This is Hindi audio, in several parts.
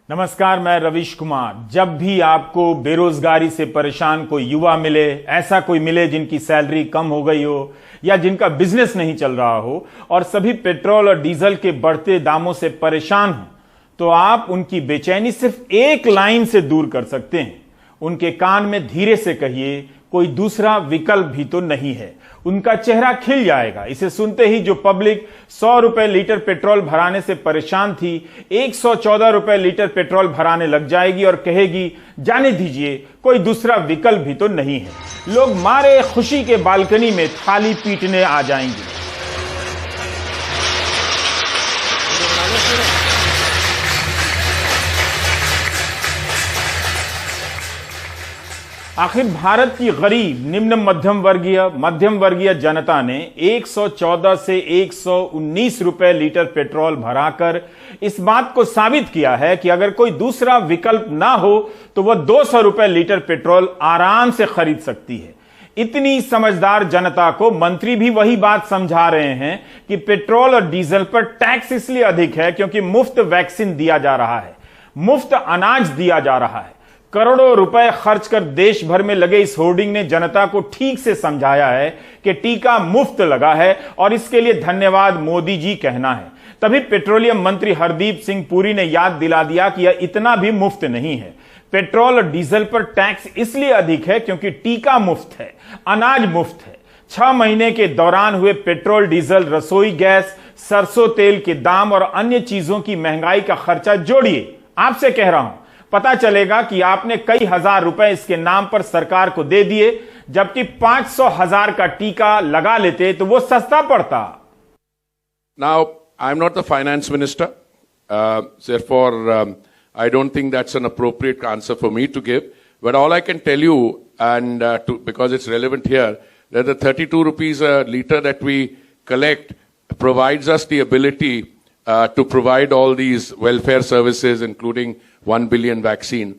नमस्कार, मैं रवीश कुमार। जब भी आपको बेरोजगारी से परेशान कोई युवा मिले, ऐसा कोई मिले जिनकी सैलरी कम हो गई हो या जिनका बिजनेस नहीं चल रहा हो और सभी पेट्रोल और डीजल के बढ़ते दामों से परेशान हो, तो आप उनकी बेचैनी सिर्फ एक लाइन से दूर कर सकते हैं। उनके कान में धीरे से कहिए, कोई दूसरा विकल्प भी तो नहीं है। उनका चेहरा खिल जाएगा। इसे सुनते ही जो पब्लिक 100 रुपए लीटर पेट्रोल भराने से परेशान थी, 114 रुपए लीटर पेट्रोल भराने लग जाएगी और कहेगी, जाने दीजिए, कोई दूसरा विकल्प भी तो नहीं है। लोग मारे खुशी के बालकनी में थाली पीटने आ जाएंगे। आखिर भारत की गरीब निम्न मध्यम वर्गीय जनता ने 114 से 119 रुपए लीटर पेट्रोल भराकर इस बात को साबित किया है कि अगर कोई दूसरा विकल्प ना हो तो वह 200 रुपए लीटर पेट्रोल आराम से खरीद सकती है। इतनी समझदार जनता को मंत्री भी वही बात समझा रहे हैं कि पेट्रोल और डीजल पर टैक्स इसलिए अधिक है क्योंकि मुफ्त वैक्सीन दिया जा रहा है, मुफ्त अनाज दिया जा रहा है। करोड़ों रुपए खर्च कर देश भर में लगे इस होर्डिंग ने जनता को ठीक से समझाया है कि टीका मुफ्त लगा है और इसके लिए धन्यवाद मोदी जी कहना है। तभी पेट्रोलियम मंत्री हरदीप सिंह पुरी ने याद दिला दिया कि यह इतना भी मुफ्त नहीं है। पेट्रोल और डीजल पर टैक्स इसलिए अधिक है क्योंकि टीका मुफ्त है, अनाज मुफ्त है। 6 महीने के दौरान हुए पेट्रोल, डीजल, रसोई गैस, सरसों तेल के दाम और अन्य चीजों की महंगाई का खर्चा जोड़िए। आपसे कह रहा हूं, पता चलेगा कि आपने कई हजार रुपए इसके नाम पर सरकार को दे दिए, जबकि 500,000 का टीका लगा लेते तो वो सस्ता पड़ता। Now, I'm not the finance minister, therefore I don't think that's an appropriate answer for me to give. But all I can tell you, and because it's relevant here, that the 32 rupees a litre that we collect provides us the ability to provide all these welfare services, including 1 billion vaccine.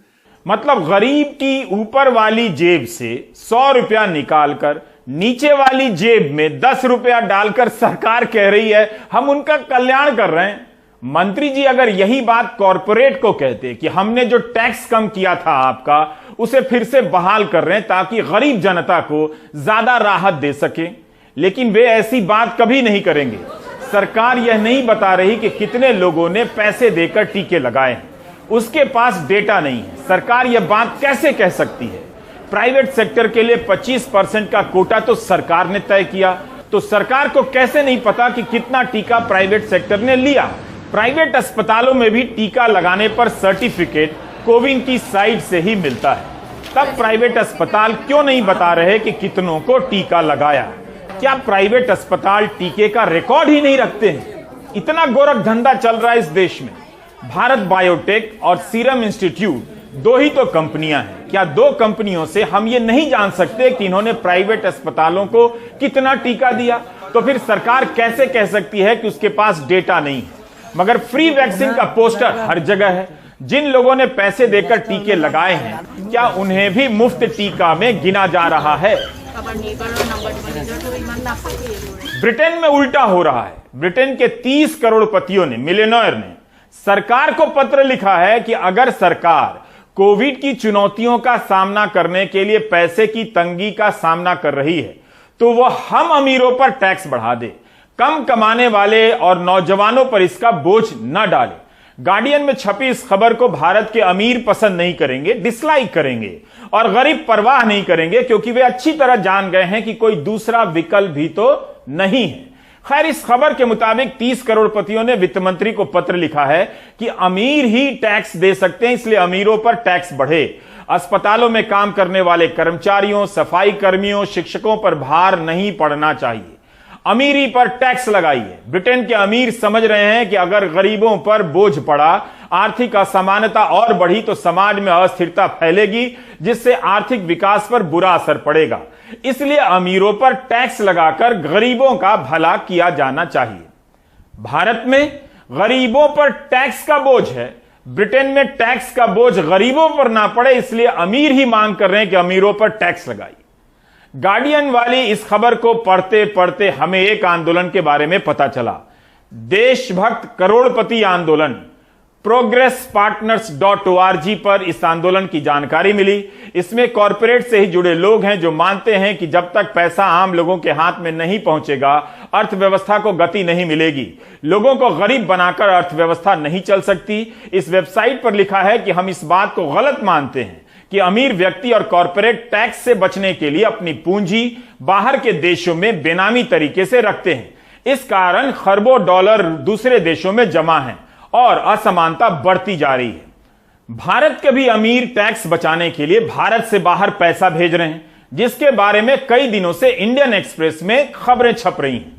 मतलब गरीब की ऊपर वाली जेब से 100 रुपया निकालकर नीचे वाली जेब में 10 रुपया डालकर सरकार कह रही है हम उनका कल्याण कर रहे हैं। मंत्री जी अगर यही बात कॉरपोरेट को कहते कि हमने जो टैक्स कम किया था आपका, उसे फिर से बहाल कर रहे हैं ताकि गरीब जनता को ज्यादा राहत दे सके, लेकिन वे ऐसी बात कभी नहीं करेंगे। सरकार यह नहीं बता रही कि कितने लोगों ने पैसे देकर टीके लगाए हैं, उसके पास डेटा नहीं है। सरकार यह बात कैसे कह सकती है? प्राइवेट सेक्टर के लिए 25% का कोटा तो सरकार ने तय किया, तो सरकार को कैसे नहीं पता कि कितना टीका प्राइवेट सेक्टर ने लिया? प्राइवेट अस्पतालों में भी टीका लगाने पर सर्टिफिकेट कोविन की साइट से ही मिलता है। तब प्राइवेट अस्पताल क्यों नहीं बता रहे कि कितनों को टीका लगाया? क्या प्राइवेट अस्पताल टीके का रिकॉर्ड ही नहीं रखते हैं? इतना गोरख धंधा चल रहा है इस देश में। भारत बायोटेक और सीरम इंस्टीट्यूट दो ही तो कंपनियां हैं। क्या दो कंपनियों से हम ये नहीं जान सकते कि इन्होंने प्राइवेट अस्पतालों को कितना टीका दिया? तो फिर सरकार कैसे कह सकती है कि उसके पास डेटा नहीं है? मगर फ्री वैक्सीन का पोस्टर हर जगह है। जिन लोगों ने पैसे देकर टीके लगाए हैं, क्या उन्हें भी मुफ्त टीका में गिना जा रहा है? ब्रिटेन में उल्टा हो रहा है। ब्रिटेन के 30 करोड़पतियों ने, मिलियनेयर ने सरकार को पत्र लिखा है कि अगर सरकार कोविड की चुनौतियों का सामना करने के लिए पैसे की तंगी का सामना कर रही है तो वह हम अमीरों पर टैक्स बढ़ा दे, कम कमाने वाले और नौजवानों पर इसका बोझ न डाले। गार्डियन में छपी इस खबर को भारत के अमीर पसंद नहीं करेंगे, डिसलाइक करेंगे, और गरीब परवाह नहीं करेंगे क्योंकि वे अच्छी तरह जान गए हैं कि कोई दूसरा विकल्प भी तो नहीं है। खैर, इस खबर के मुताबिक 30 करोड़पतियों ने वित्त मंत्री को पत्र लिखा है कि अमीर ही टैक्स दे सकते हैं, इसलिए अमीरों पर टैक्स बढ़े। अस्पतालों में काम करने वाले कर्मचारियों, सफाई कर्मियों, शिक्षकों पर भार नहीं पड़ना चाहिए। अमीरी पर टैक्स लगाइए। ब्रिटेन के अमीर समझ रहे हैं कि अगर गरीबों पर बोझ पड़ा, आर्थिक असमानता और बढ़ी तो समाज में अस्थिरता फैलेगी, जिससे आर्थिक विकास पर बुरा असर पड़ेगा। इसलिए अमीरों पर टैक्स लगाकर गरीबों का भला किया जाना चाहिए। भारत में गरीबों पर टैक्स का बोझ है, ब्रिटेन में टैक्स का बोझ गरीबों पर ना पड़े, इसलिए अमीर ही मांग कर रहे हैं कि अमीरों पर टैक्स लगाइए। गार्डियन वाली इस खबर को पढ़ते पढ़ते हमें एक आंदोलन के बारे में पता चला, देशभक्त करोड़पति आंदोलन। progresspartners.org पर इस आंदोलन की जानकारी मिली। इसमें कॉरपोरेट से ही जुड़े लोग हैं जो मानते हैं कि जब तक पैसा आम लोगों के हाथ में नहीं पहुंचेगा, अर्थव्यवस्था को गति नहीं मिलेगी। लोगों को गरीब बनाकर अर्थव्यवस्था नहीं चल सकती। इस वेबसाइट पर लिखा है कि हम इस बात को गलत मानते हैं कि अमीर व्यक्ति और कॉरपोरेट टैक्स से बचने के लिए अपनी पूंजी बाहर के देशों में बेनामी तरीके से रखते हैं। इस कारण खरबों डॉलर दूसरे देशों में जमा हैं और असमानता बढ़ती जा रही है। भारत के भी अमीर टैक्स बचाने के लिए भारत से बाहर पैसा भेज रहे हैं, जिसके बारे में कई दिनों से इंडियन एक्सप्रेस में खबरें छप रही हैं।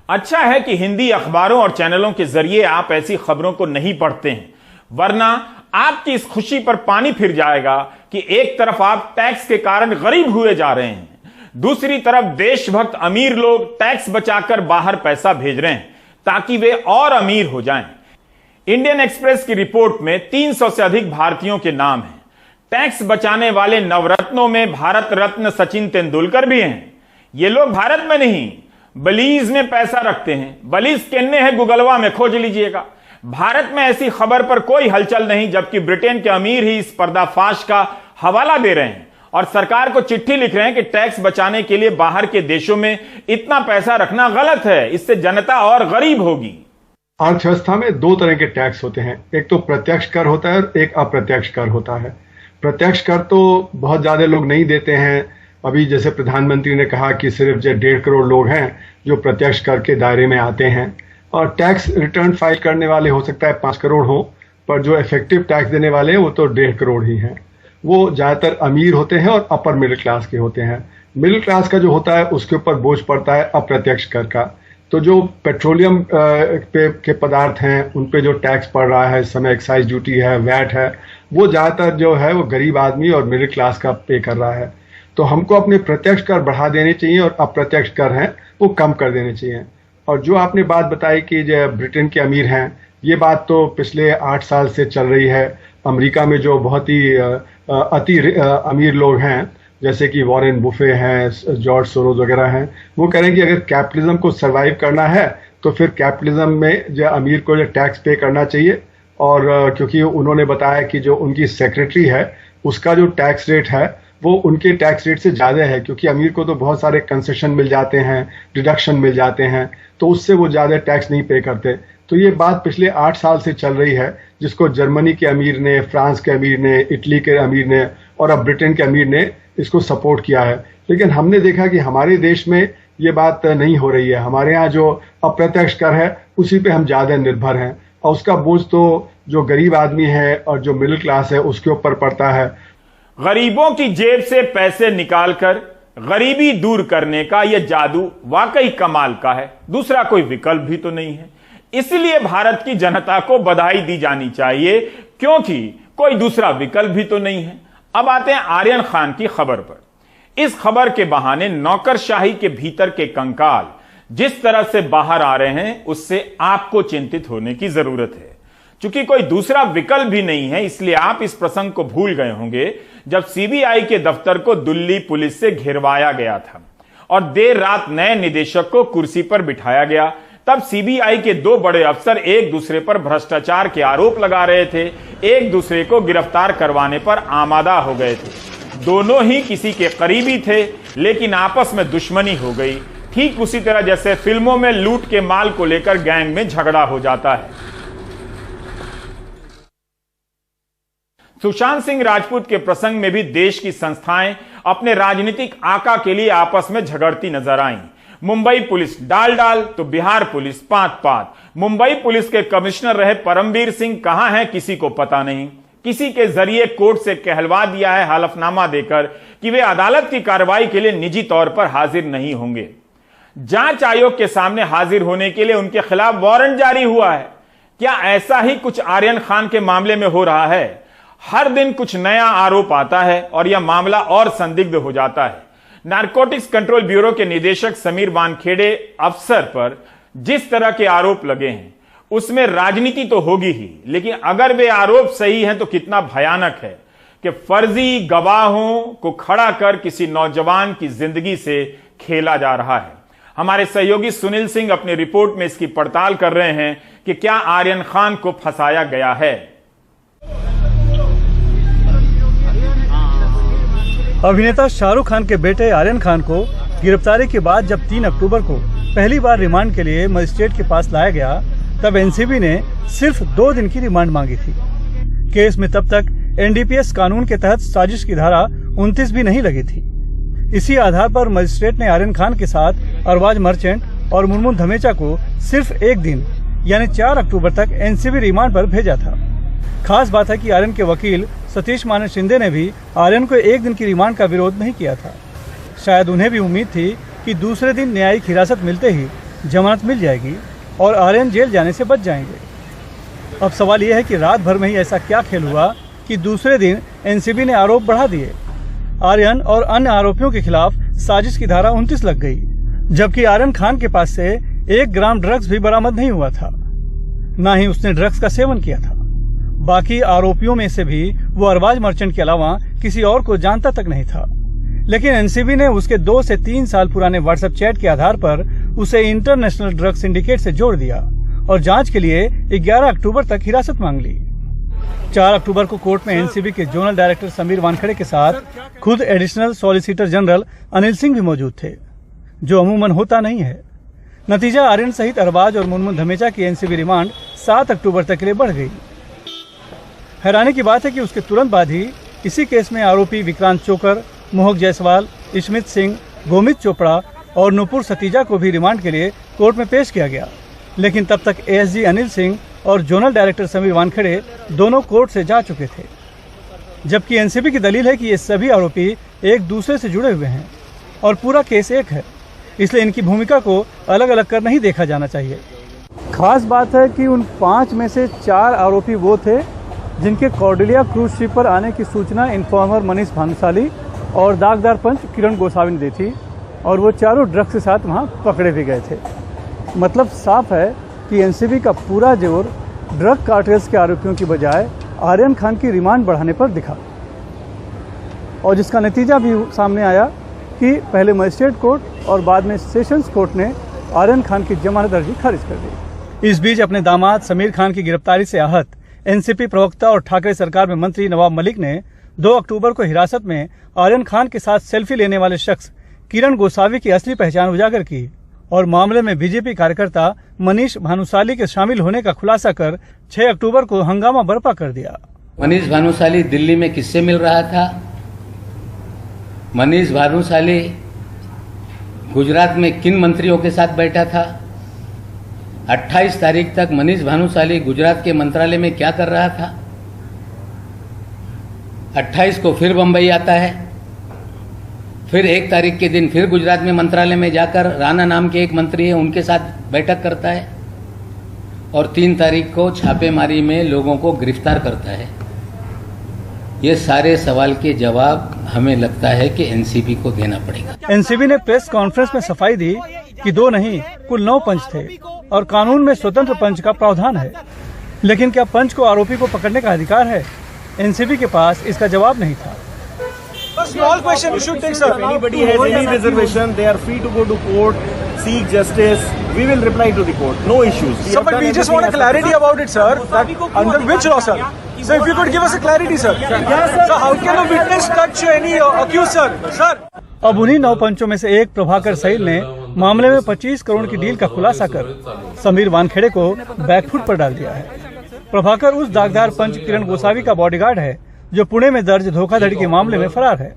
अच्छा है कि हिंदी अखबारों और चैनलों के जरिए आप ऐसी खबरों को नहीं पढ़ते हैं, वरना आपकी इस खुशी पर पानी फिर जाएगा कि एक तरफ आप टैक्स के कारण गरीब हुए जा रहे हैं, दूसरी तरफ देशभक्त अमीर लोग टैक्स बचाकर बाहर पैसा भेज रहे हैं ताकि वे और अमीर हो जाएं। इंडियन एक्सप्रेस की रिपोर्ट में 300 से अधिक भारतीयों के नाम हैं। टैक्स बचाने वाले नवरत्नों में भारत रत्न सचिन तेंदुलकर भी हैं। ये लोग भारत में नहीं, बलीज में पैसा रखते हैं। बलीज केन्ने है, गूगलवा में खोज लीजिएगा। भारत में ऐसी खबर पर कोई हलचल नहीं, जबकि ब्रिटेन के अमीर ही इस पर्दाफाश का हवाला दे रहे हैं और सरकार को चिट्ठी लिख रहे हैं कि टैक्स बचाने के लिए बाहर के देशों में इतना पैसा रखना गलत है, इससे जनता और गरीब होगी। अर्थव्यवस्था में दो तरह के टैक्स होते हैं, एक तो प्रत्यक्ष कर होता है और एक अप्रत्यक्ष कर होता है। प्रत्यक्ष कर तो बहुत ज्यादा लोग नहीं देते हैं। अभी जैसे प्रधानमंत्री ने कहा कि सिर्फ जो 1.5 करोड़ लोग हैं जो प्रत्यक्ष कर के दायरे में आते हैं, और टैक्स रिटर्न फाइल करने वाले हो सकता है 5 करोड़ हो, पर जो इफेक्टिव टैक्स देने वाले हैं वो तो 1.5 करोड़ ही हैं। वो ज्यादातर अमीर होते हैं और अपर मिडिल क्लास के होते हैं। मिडिल क्लास का जो होता है उसके ऊपर बोझ पड़ता है अप्रत्यक्ष कर का। तो जो पेट्रोलियम के पदार्थ हैं उन पे जो टैक्स पड़ रहा है इस समय, एक्साइज ड्यूटी है, वैट है, वो ज्यादातर जो है वो गरीब आदमी और मिडिल क्लास का पे कर रहा है। तो हमको अपने प्रत्यक्ष कर बढ़ा देने चाहिए और अप्रत्यक्ष कर हैं वो कम कर देने चाहिए। और जो आपने बात बताई कि जो ब्रिटेन के अमीर हैं, ये बात तो पिछले 8 साल से चल रही है। अमेरिका में जो बहुत ही अति अमीर लोग हैं, जैसे कि वॉरेन बुफे हैं, जॉर्ज सोरोस वगैरह हैं, वो कह रहे हैं कि अगर कैपिटलिज्म को सरवाइव करना है तो फिर कैपिटलिज्म में जो अमीर को जो टैक्स पे करना चाहिए। और क्योंकि उन्होंने बताया कि जो उनकी सेक्रेटरी है उसका जो टैक्स रेट है वो उनके टैक्स रेट से ज़्यादा है, क्योंकि अमीर को तो बहुत सारे कंसेशन मिल जाते हैं, डिडक्शन मिल जाते हैं, तो उससे वो ज़्यादा टैक्स नहीं पे करते। तो ये बात पिछले 8 साल से चल रही है, जिसको जर्मनी के अमीर ने, फ्रांस के अमीर ने, इटली के अमीर ने और अब ब्रिटेन के अमीर ने इसको सपोर्ट किया है। लेकिन हमने देखा कि हमारे देश में ये बात नहीं हो रही है। हमारे यहाँ जो अप्रत्यक्ष कर है उसी पे हम ज़्यादा निर्भर हैं, और उसका बोझ तो जो गरीब आदमी है और जो मिडिल क्लास है उसके ऊपर पड़ता है। गरीबों की जेब से पैसे निकालकर गरीबी दूर करने का यह जादू वाकई कमाल का है। दूसरा कोई विकल्प भी तो नहीं है। इसलिए भारत की जनता को बधाई दी जानी चाहिए, क्योंकि कोई दूसरा विकल्प भी तो नहीं है। अब आते हैं आर्यन खान की खबर पर। इस खबर के बहाने नौकरशाही के भीतर के कंकाल जिस तरह से बाहर आ रहे हैं, उससे आपको चिंतित होने की जरूरत है। चूंकि कोई दूसरा विकल्प भी नहीं है, इसलिए आप इस प्रसंग को भूल गए होंगे जब सीबीआई के दफ्तर को दिल्ली पुलिस से घेरवाया गया था और देर रात नए निदेशक को कुर्सी पर बिठाया गया। तब सीबीआई के 2 बड़े अफसर एक दूसरे पर भ्रष्टाचार के आरोप लगा रहे थे, एक दूसरे को गिरफ्तार करवाने पर आमादा हो गए थे। दोनों ही किसी के करीबी थे, लेकिन आपस में दुश्मनी हो गई, ठीक उसी तरह जैसे फिल्मों में लूट के माल को लेकर गैंग में झगड़ा हो जाता है। सुशांत सिंह राजपूत के प्रसंग में भी देश की संस्थाएं अपने राजनीतिक आका के लिए आपस में झगड़ती नजर आईं। मुंबई पुलिस डाल तो बिहार पुलिस पात। मुंबई पुलिस के कमिश्नर रहे परमवीर सिंह कहां हैं किसी को पता नहीं। किसी के जरिए कोर्ट से कहलवा दिया है हलफनामा देकर कि वे अदालत की कार्रवाई के लिए निजी तौर पर हाजिर नहीं होंगे। जांच आयोग के सामने हाजिर होने के लिए उनके खिलाफ वारंट जारी हुआ है। क्या ऐसा ही कुछ आर्यन खान के मामले में हो रहा है? हर दिन कुछ नया आरोप आता है और यह मामला और संदिग्ध हो जाता है। नारकोटिक्स कंट्रोल ब्यूरो के निदेशक समीर वानखेड़े अफसर पर जिस तरह के आरोप लगे हैं उसमें राजनीति तो होगी ही, लेकिन अगर वे आरोप सही हैं तो कितना भयानक है कि फर्जी गवाहों को खड़ा कर किसी नौजवान की जिंदगी से खेला जा रहा है। हमारे सहयोगी सुनील सिंह अपनी रिपोर्ट में इसकी पड़ताल कर रहे हैं कि क्या आर्यन खान को फंसाया गया है। अभिनेता शाहरुख खान के बेटे आर्यन खान को गिरफ्तारी के बाद जब 3 अक्टूबर को पहली बार रिमांड के लिए मजिस्ट्रेट के पास लाया गया, तब एनसीबी ने सिर्फ 2 दिन की रिमांड मांगी थी। केस में तब तक एनडीपीएस कानून के तहत साजिश की धारा 29 भी नहीं लगी थी। इसी आधार पर मजिस्ट्रेट ने आर्यन खान के साथ अरबाज मर्चेंट और मुनमुन धमेचा को सिर्फ 1 दिन यानी 4 अक्टूबर तक एनसीबी रिमांड पर भेजा था। खास बात है कि आर्यन के वकील सतीश माने शिंदे ने भी आर्यन को 1 दिन की रिमांड का विरोध नहीं किया था। शायद उन्हें भी उम्मीद थी कि दूसरे दिन न्यायिक हिरासत मिलते ही जमानत मिल जाएगी और आर्यन जेल जाने से बच जाएंगे। अब सवाल यह है कि रात भर में ही ऐसा क्या खेल हुआ कि दूसरे दिन एनसीबी ने आरोप बढ़ा दिए। आर्यन और अन्य आरोपियों के खिलाफ साजिश की धारा 29 लग गई, जबकि आर्यन खान के पास से 1 ग्राम ड्रग्स भी बरामद नहीं हुआ था, न ही उसने ड्रग्स का सेवन किया था। बाकी आरोपियों में से भी वो अरबाज मर्चेंट के अलावा किसी और को जानता तक नहीं था, लेकिन एनसीबी ने उसके 2 से 3 साल पुराने व्हाट्सएप चैट के आधार पर उसे इंटरनेशनल ड्रग सिंडिकेट से जोड़ दिया और जांच के लिए 11 अक्टूबर तक हिरासत मांग ली। 4 अक्टूबर को कोर्ट में एनसीबी के जोनल डायरेक्टर समीर वानखेड़े के साथ खुद additional solicitor general Anil Singh भी मौजूद थे, जो अमूमन होता नहीं है। नतीजा आर्यन सहित अरबाज और मुनमुन धमेचा की एनसीबी रिमांड 7 अक्टूबर तक के लिए बढ़ गई। हैरानी की बात है कि उसके तुरंत बाद ही इसी केस में आरोपी विक्रांत चोकर, मोहक जायसवाल, इस्मित सिंह, गोमित चोपड़ा और नुपुर सतीजा को भी रिमांड के लिए कोर्ट में पेश किया गया, लेकिन तब तक एएसजी अनिल सिंह और जोनल डायरेक्टर समीर वानखेड़े दोनों कोर्ट से जा चुके थे। जबकि एनसीबी की दलील है कि ये सभी आरोपी एक दूसरे से जुड़े हुए हैं और पूरा केस एक है, इसलिए इनकी भूमिका को अलग अलग कर नहीं देखा जाना चाहिए। खास बात है कि उन 5 में से 4 आरोपी वो थे जिनके कॉर्डेलिया क्रूज शिप पर आने की सूचना इन्फॉर्मर मनीष भानुशाली और दागदार पंच किरण गोसावी ने दी थी, और वो चारों ड्रग्स के साथ वहाँ पकड़े भी गए थे। मतलब साफ है कि एनसीबी का पूरा जोर ड्रग कार्टेल्स के आरोपियों की बजाय आर्यन खान की रिमांड बढ़ाने पर दिखा, और जिसका नतीजा भी सामने आया कि पहले मजिस्ट्रेट कोर्ट और बाद में सेशंस कोर्ट ने आर्यन खान की जमानत अर्जी खारिज कर दी। इस बीच अपने दामाद समीर खान की गिरफ्तारी से आहत एनसीपी प्रवक्ता और ठाकरे सरकार में मंत्री नवाब मलिक ने 2 अक्टूबर को हिरासत में आर्यन खान के साथ सेल्फी लेने वाले शख्स किरण गोसावी की असली पहचान उजागर की और मामले में बीजेपी कार्यकर्ता मनीष भानुशाली के शामिल होने का खुलासा कर 6 अक्टूबर को हंगामा बर्पा कर दिया। मनीष भानुशाली दिल्ली में किससे मिल रहा था? मनीष भानुशाली गुजरात में किन मंत्रियों के साथ बैठा था? 28 तारीख तक मनीष भानुशाली गुजरात के मंत्रालय में क्या कर रहा था? 28 को फिर बंबई आता है, फिर 1 तारीख के दिन फिर गुजरात में मंत्रालय में जाकर राणा नाम के एक मंत्री है उनके साथ बैठक करता है, और 3 तारीख को छापेमारी में लोगों को गिरफ्तार करता है। ये सारे सवाल के जवाब हमें लगता है कि एनसीबी को देना पड़ेगा। एनसीबी ने प्रेस कॉन्फ्रेंस में सफाई दी कि 2 नहीं कुल 9 पंच थे और कानून में स्वतंत्र पंच का प्रावधान है, लेकिन क्या पंच को आरोपी को पकड़ने का अधिकार है? एनसीबी के पास इसका जवाब नहीं था। Small question you should take, sir. If anybody has any reservation, they are free to go to court, seek justice. We will reply to the court. No issues. Sir, but we just want a clarity about it, sir. That under which law, sir? So if you could give us a clarity, sir. Yes, sir. So how can a witness touch any accused, sir? Sir. अब उन्हीं 9 पंचों में से एक प्रभाकर सहील ने मामले में 25 करोड़ की डील का खुलासा कर समीर वानखेड़े को बैकफुट पर डाल दिया है। प्रभाकर उस दागदार पंच किरण गोसावी का बॉडीगार्ड है जो पुणे में दर्ज धोखाधड़ी के मामले में फरार है।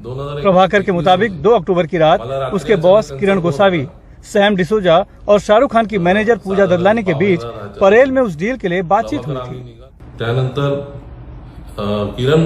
प्रभाकर के मुताबिक 2 अक्टूबर की रात उसके बॉस किरण गोसावी, सैम डिसोजा और शाहरुख खान की मैनेजर पूजा ददलानी के बीच परेल में उस डील के लिए बातचीत हुई थी। किरण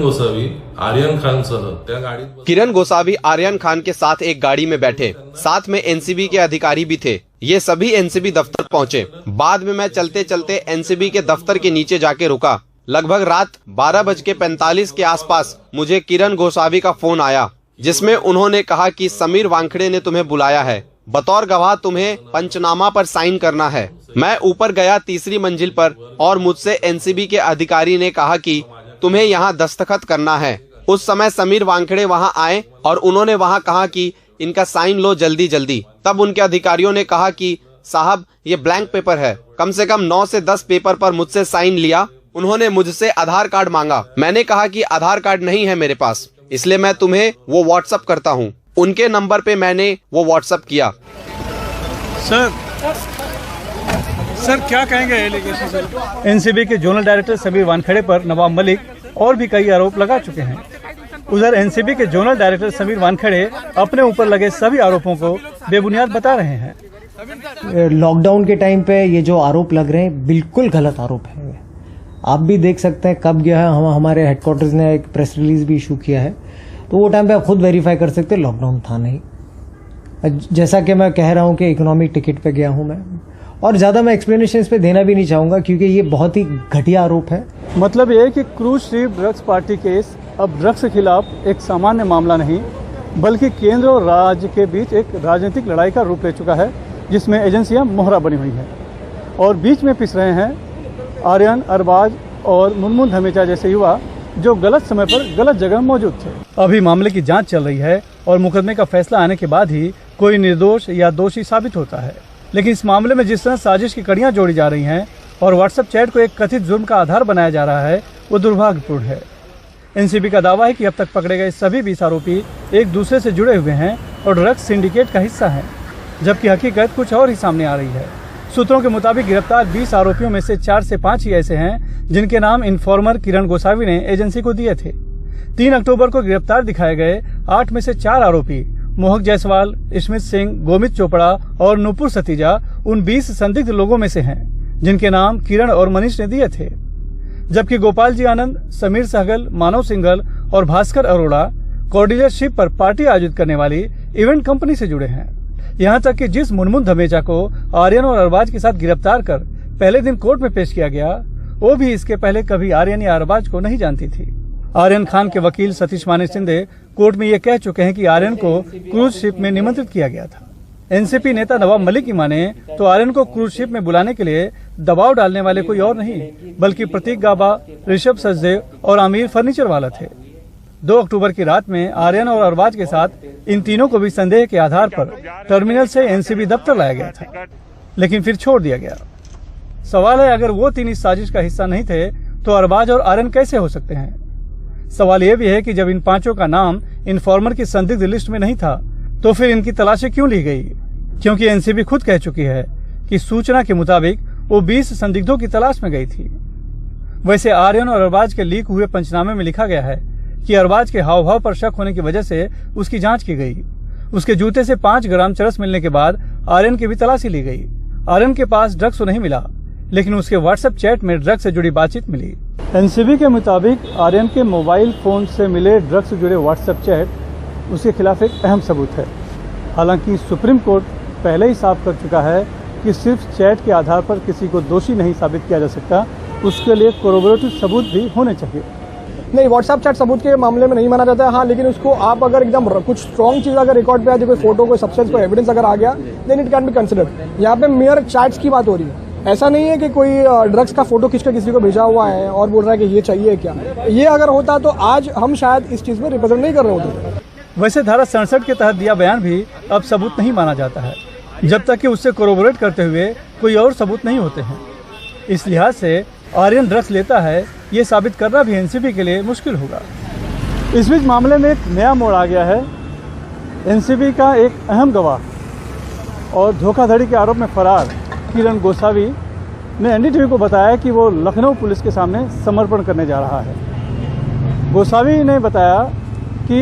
गोसावी आर्यन खान के साथ एक गाड़ी में बैठे, साथ में एनसीबी के अधिकारी भी थे। ये सभी एनसीबी दफ्तर पहुंचे। बाद में मैं चलते चलते एनसीबी के दफ्तर के नीचे जाके रुका। लगभग रात 12:45 के आसपास मुझे किरण गोसावी का फोन आया, जिसमें उन्होंने कहा कि समीर वानखेड़े ने तुम्हें बुलाया है, बतौर गवाह तुम्हें पंचनामा पर साइन करना है। मैं ऊपर गया 3री मंजिल पर और मुझसे एनसीबी के अधिकारी ने कहा कि तुम्हें यहाँ दस्तखत करना है। उस समय समीर वानखेड़े वहाँ आए और उन्होंने वहाँ कहा कि इनका साइन लो जल्दी जल्दी। तब उनके अधिकारियों ने कहा कि साहब ये ब्लैंक पेपर है। कम से कम 9 से 10 पेपर पर मुझसे साइन लिया। उन्होंने मुझसे आधार कार्ड मांगा। मैंने कहा कि आधार कार्ड नहीं है मेरे पास। इसलिए मैं तुम्हें वो व्हाट्सएप करता हूँ। उनके नंबर पे मैंने वो व्हाट्सएप किया। सर क्या कहेंगे एलिगेशन सर? एनसीबी के जोनल डायरेक्टर समीर वानखेड़े पर नवाब मलिक और भी कई आरोप लगा चुके हैं। उधर एनसीबी के जोनल डायरेक्टर समीर वानखेड़े अपने ऊपर लगे सभी आरोपों को बेबुनियाद बता रहे हैं। लॉकडाउन के टाइम पे ये जो आरोप लग रहे हैं बिल्कुल गलत आरोप है। आप भी देख सकते हैं कब गया है, हमारे हेडक्वार्टर्स ने एक प्रेस रिलीज भी इशू किया है, तो वो टाइम पे आप खुद वेरीफाई कर सकते हैं लॉकडाउन था नहीं। जैसा कि मैं कह रहा हूं कि इकोनॉमिक टिकट पे गया हूं मैं, और ज्यादा मैं एक्सप्लेनेशन इस पे देना भी नहीं चाहूंगा क्योंकि ये बहुत ही घटिया आरोप है। मतलब ये है कि cruise ship drugs party case अब ड्रग्स के खिलाफ एक सामान्य मामला नहीं बल्कि केंद्र और राज्य के बीच एक राजनीतिक लड़ाई का रूप ले चुका है, जिसमें एजेंसियां मोहरा बनी हुई हैं और बीच में पिस रहे हैं आर्यन, अरबाज और मुनमुन धमेचा जैसे युवा जो गलत समय पर गलत जगह मौजूद थे। अभी मामले की जांच चल रही है और मुकदमे का फैसला आने के बाद ही कोई निर्दोष या दोषी साबित होता है। लेकिन इस मामले में जिस तरह साजिश की कड़ियां जोड़ी जा रही हैं और व्हाट्सएप चैट को एक कथित जुर्म का आधार बनाया जा रहा है, वो दुर्भाग्यपूर्ण है। एनसीबी का दावा है कि अब तक पकड़े गए सभी 20 आरोपी एक दूसरे से जुड़े हुए हैं और ड्रग्स सिंडिकेट का हिस्सा हैं, जबकि हकीकत कुछ और ही सामने आ रही है। सूत्रों के मुताबिक गिरफ्तार 20 आरोपियों में से 4 से 5 ही ऐसे हैं जिनके नाम इन्फॉर्मर किरण गोसावी ने एजेंसी को दिए थे। 3 अक्टूबर को गिरफ्तार दिखाए गए 8 में से 4 आरोपी मोहक जायसवाल, स्मित सिंह, गोमित चोपड़ा और नुपुर सतीजा उन 20 संदिग्ध लोगों में से हैं जिनके नाम किरण और मनीष ने दिए थे, जबकि गोपाल जी आनंद, समीर सहगल, मानव सिंघल और भास्कर अरोड़ा कॉर्डिलर शिप पर पार्टी आयोजित करने वाली इवेंट कंपनी से जुड़े हैं। यहाँ तक कि जिस मुनमुन धमेचा को आर्यन और अरबाज के साथ गिरफ्तार कर पहले दिन कोर्ट में पेश किया गया, वो भी इसके पहले कभी आर्यन या अरबाज को नहीं जानती थी। आर्यन खान के वकील सतीश माने सिंधे कोर्ट में ये कह चुके हैं कि आर्यन को क्रूज शिप में निमंत्रित किया गया था। एनसीपी नेता नवाब मलिक की माने तो आर्यन को क्रूज शिप में बुलाने के लिए दबाव डालने वाले कोई और नहीं बल्कि प्रतीक गाबा, ऋषभ सचदेव और आमिर फर्नीचर वाला थे। 2 अक्टूबर की रात में आर्यन और अरबाज के साथ इन तीनों को भी संदेह के आधार पर टर्मिनल से एनसीबी दफ्तर लाया गया था, लेकिन फिर छोड़ दिया गया। सवाल है, अगर वो 3 इस साजिश का हिस्सा नहीं थे तो अरबाज और आर्यन कैसे हो सकते हैं? सवाल यह भी है कि जब इन 5 का नाम इन्फॉर्मर की संदिग्ध लिस्ट में नहीं था तो फिर इनकी तलाशी क्यों ली गई? क्योंकि एनसीबी खुद कह चुकी है कि सूचना के मुताबिक वो 20 संदिग्धों की तलाश में गई थी। वैसे आर्यन और अरबाज के लीक हुए पंचनामे में लिखा गया है कि अरबाज के हाव भाव पर शक होने की वजह से उसकी जांच की गई। उसके जूते से 5 ग्राम चरस मिलने के बाद आर्यन की भी तलाशी ली गई। आर्यन के पास ड्रग्स तो नहीं मिला, लेकिन उसके व्हाट्सएप चैट में ड्रग्स से जुड़ी बातचीत मिली। एनसीबी के मुताबिक आर्यन के मोबाइल फोन से मिले ड्रग्स से जुड़े व्हाट्सएप चैट उसके खिलाफ एक अहम सबूत है। हालांकि सुप्रीम कोर्ट पहले ही साफ कर चुका है कि सिर्फ चैट के आधार पर किसी को दोषी नहीं साबित किया जा सकता, उसके लिए कोरोबोरेटिव सबूत भी होने चाहिए। नहीं, व्हाट्सएप चैट सबूत के मामले में नहीं माना जाता है। हाँ, लेकिन उसको आप अगर एकदम कुछ स्ट्रॉन्ग चीज अगर रिकॉर्ड पे आ जाए, कोई फोटो, कोई सब्सटेंस, कोई एविडेंस अगर आ गया, then it can be considered. यहाँ पे मेयर चैट्स की बात हो रही है, ऐसा नहीं है कि कोई ड्रग्स का फोटो खींच कर किसी को भेजा हुआ है और बोल रहा है कि ये चाहिए क्या। ये अगर होता तो आज हम शायद इस चीज में रिप्रेजेंट नहीं कर रहे होते। वैसे धारा 67 के तहत दिया बयान भी अब सबूत नहीं माना जाता है जब तक कि उससे कोरोबोरेट करते हुए कोई और सबूत नहीं होते हैं। इस लिहाज से आर्यन ड्रग्स लेता है ये साबित करना भी एनसीबी के लिए मुश्किल होगा। इस बीच मामले में एक नया मोड़ आ गया है। एनसीबी का एक अहम गवाह और धोखाधड़ी के आरोप में फरार किरण गोसावी ने एनडीटीवी को बताया कि वो लखनऊ पुलिस के सामने समर्पण करने जा रहा है। गोसावी ने बताया कि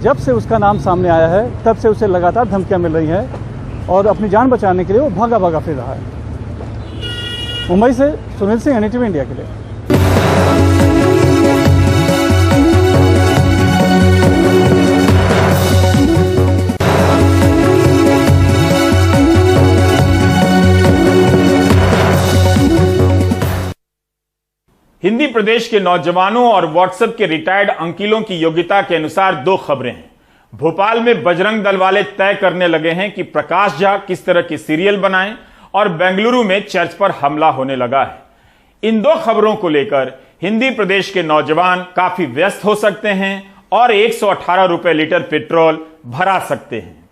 जब से उसका नाम सामने आया है तब से उसे लगातार धमकियां मिल रही हैं और अपनी जान बचाने के लिए वो भागा भागा फिर रहा है। मुंबई से सुनील सिंह, एनडीटीवी इंडिया के लिए। हिंदी प्रदेश के नौजवानों और व्हाट्सएप के रिटायर्ड अंकिलों की योग्यता के अनुसार 2 खबरें हैं। भोपाल में बजरंग दल वाले तय करने लगे हैं कि प्रकाश झा किस तरह की सीरियल बनाएं और बेंगलुरु में चर्च पर हमला होने लगा है। इन 2 खबरों को लेकर हिंदी प्रदेश के नौजवान काफी व्यस्त हो सकते हैं और 118 रुपए लीटर पेट्रोल भरा सकते हैं।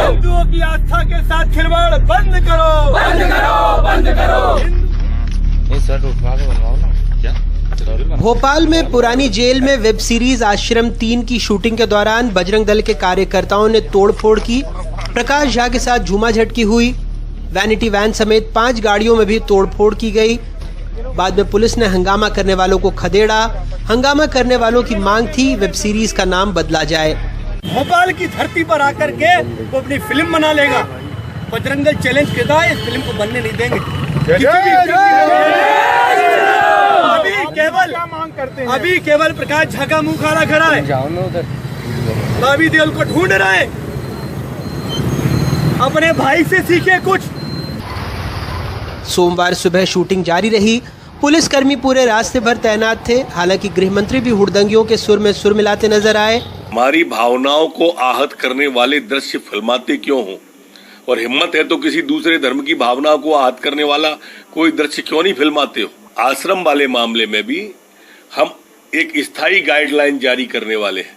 हिंदुओं की की आस्था के साथ खिलवाड़ बंद करो, बंद करो, बंद करो। भोपाल में पुरानी जेल में वेब सीरीज आश्रम 3 की शूटिंग के दौरान बजरंग दल के कार्यकर्ताओं ने तोड़फोड़ की। प्रकाश झा के साथ झूमाझटकी हुई। वैनिटी वैन समेत 5 गाड़ियों में भी तोड़फोड़ की गई। बाद में पुलिस ने हंगामा करने वालों को खदेड़ा। हंगामा करने वालों की मांग थी वेब सीरीज का नाम बदला जाए। भोपाल की धरती पर आकर के वो अपनी फिल्म बना लेगा। बजरंग दल चैलेंज करता है, इस फिल्म को बनने नहीं देंगे। अभी केवल प्रकाश झा का मुंह काला खड़ा है, भाभी देओल को ढूंढ रहा है। अपने भाई से सीखे कुछ। सोमवार सुबह शूटिंग जारी रही। पुलिसकर्मी पूरे रास्ते भर तैनात थे। हालांकि गृह मंत्री भी हुड़दंगियों के सुर में सुर मिलाते नजर आए। हमारी भावनाओं को आहत करने वाले दृश्य फिल्माते क्यों हो, और हिम्मत है तो किसी दूसरे धर्म की भावनाओं को आहत करने वाला कोई दृश्य क्यों नहीं फिल्माते हो। आश्रम वाले मामले में भी हम एक स्थायी गाइडलाइन जारी करने वाले हैं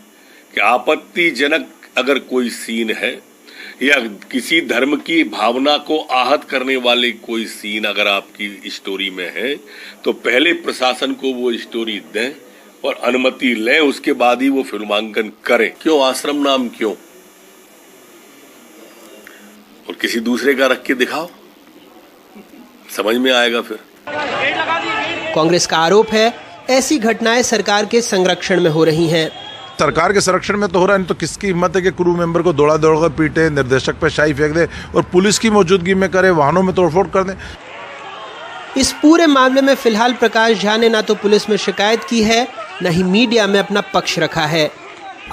कि आपत्तिजनक अगर कोई सीन है या किसी धर्म की भावना को आहत करने वाले कोई सीन अगर आपकी स्टोरी में है तो पहले प्रशासन को वो स्टोरी दें और अनुमति लें, उसके बाद ही वो फिल्मांकन करें। क्यों आश्रम नाम क्यों, और किसी दूसरे का रख के दिखाओ, समझ में आएगा फिर। कांग्रेस का आरोप है ऐसी घटनाएं सरकार के संरक्षण में हो रही हैं। सरकार के संरक्षण में तो हो रहा है, तो किसकी हिम्मत है कि क्रू मेंबर को दौड़ा कर पीटे, निर्देशक पे शाही फेंक दे और पुलिस की मौजूदगी में करे, वाहनों में तोड़फोड़ कर दे। इस पूरे मामले में फिलहाल प्रकाश झा ने ना तो पुलिस में शिकायत की है, न ही मीडिया में अपना पक्ष रखा है।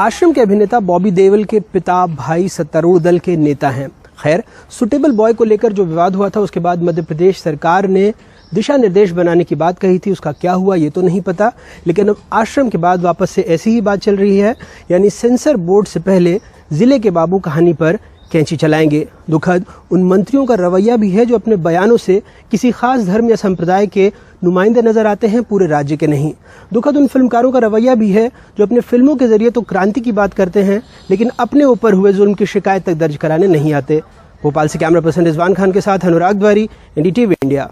आश्रम के अभिनेता बॉबी देओल के पिता भाई सत्तारूढ़ दल के नेता हैं। खैर, सुटेबल बॉय को लेकर जो विवाद हुआ था उसके बाद मध्य प्रदेश सरकार ने दिशा निर्देश बनाने की बात कही थी। उसका क्या हुआ ये तो नहीं पता, लेकिन अब आश्रम के बाद वापस से ऐसी ही बात चल रही है, यानी सेंसर बोर्ड से पहले जिले के बाबू कहानी पर कैंची चलाएंगे। दुखद उन मंत्रियों का रवैया भी है जो अपने बयानों से किसी खास धर्म या संप्रदाय के नुमाइंदे नजर आते हैं, पूरे राज्य के नहीं। दुखद उन फिल्मकारों का रवैया भी है जो अपने फिल्मों के जरिए तो क्रांति की बात करते हैं, लेकिन अपने ऊपर हुए जुल्म की शिकायत तक दर्ज कराने नहीं आते। भोपाल से कैमरा पर्सन रिजवान खान के साथ अनुराग द्वारी, एनडीटीवी इंडिया।